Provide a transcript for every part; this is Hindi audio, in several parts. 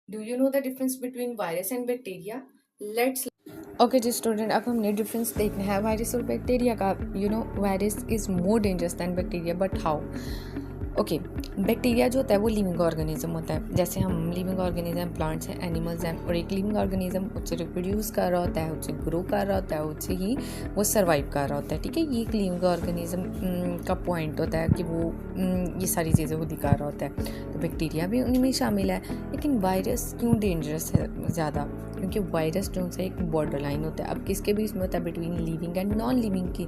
Do you know the difference between virus and bacteria? Let's okay जी स्टूडेंट, अब हमने डिफरेंस देखना है वायरस और बैक्टीरिया का। Virus is more dangerous than bacteria, but how? Okay, bacteria जो होता है वो लिविंग ऑर्गेनिज्म होता है। जैसे हम लिविंग ऑर्गेनिज्म प्लांट्स हैं, एनिमल्स हैं, और एक लिविंग ऑर्गेनिज्म उससे रिप्रोड्यूस कर रहा होता है, उससे ग्रो कर रहा होता है, उससे ही वो सर्वाइव कर रहा होता है। ठीक है, ये एक लिविंग ऑर्गेनिज्म का पॉइंट होता है कि वो ये सारी चीज़ें खुद ही कर रहा होता है। तो बैक्टीरिया भी उनमें शामिल है। लेकिन वायरस क्यों डेंजरस है ज़्यादा? क्योंकि वायरस जो है एक बॉर्डर लाइन होता है। अब किसके बीच में होता है? Between living and non living की।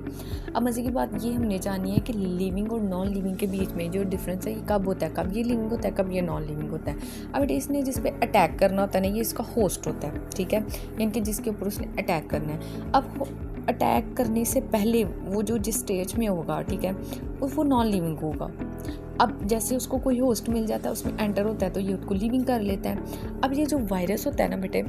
अब मज़े की बात ये हमने जानी है कि लिविंग और नॉन लिविंग के बीच में जो डिफरेंस है ये कब होता है, कब ये लिविंग होता है, कब ये नॉन लिविंग होता है। अब इसने जिस पे अटैक करना होता है ना, ये इसका होस्ट होता है। ठीक है, यानी कि जिसके ऊपर उसने अटैक करना है। अब अटैक करने से पहले वो जो जिस स्टेज में होगा, ठीक है, वो नॉन लिविंग होगा। अब जैसे उसको कोई होस्ट मिल जाता है, उसमें एंटर होता है, तो ये उसको लिविंग कर लेता है। अब ये जो वायरस होता है ना बेटे,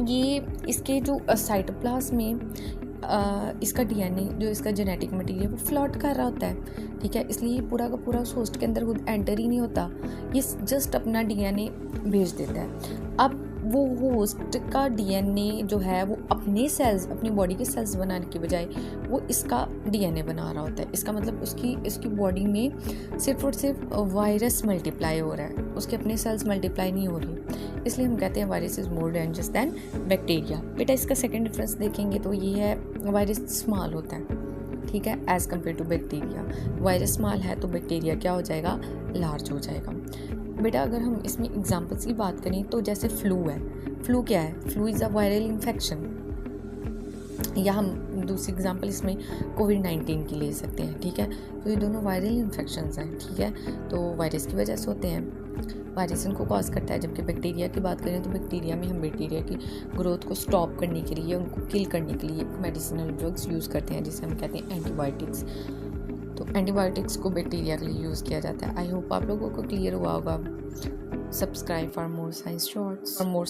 ये इसके जो साइटोप्लाज्म में इसका डीएनए, जो इसका जेनेटिक मटेरियल, वो फ्लॉट कर रहा होता है। ठीक है, इसलिए ये पूरा का पूरा उस होस्ट के अंदर खुद एंटर ही नहीं होता, ये जस्ट अपना डीएनए भेज देता है। अब वो होस्ट का डीएनए जो है वो अपने सेल्स, अपनी बॉडी के सेल्स बनाने के बजाय वो इसका डीएनए बना रहा होता है। इसका मतलब इसकी बॉडी में सिर्फ और सिर्फ वायरस मल्टीप्लाई हो रहा है, उसके अपने सेल्स मल्टीप्लाई नहीं हो रही। इसलिए हम कहते हैं virus is more dangerous than bacteria. बेटा इसका सेकेंड डिफरेंस देखेंगे तो ये है, वायरस स्मॉल होता है। ठीक है, as compare to bacteria. Virus small है तो बैक्टीरिया क्या हो जाएगा? लार्ज हो जाएगा। बेटा अगर हम इसमें एग्जांपल्स की बात करें तो जैसे फ्लू है। फ्लू क्या है? Flu is a viral infection. या हम दूसरी एग्जांपल इसमें कोविड-19 की ले सकते हैं। ठीक है, तो ये दोनों वायरल इन्फेक्शंस हैं। ठीक है, तो वायरस की वजह से होते हैं, वायरस इनको कॉज करता है। जबकि बैक्टीरिया की बात करें तो बैक्टीरिया में हम बैक्टीरिया की ग्रोथ को स्टॉप करने के लिए, उनको किल करने के लिए मेडिसिनल ड्रग्स यूज़ करते हैं, जिसे हम कहते हैं एंटीबायोटिक्स। तो एंटीबायोटिक्स को बैक्टीरिया के लिए यूज़ किया जाता है। आई होप आप लोगों को क्लियर हुआ होगा। Subscribe for more science shorts, for more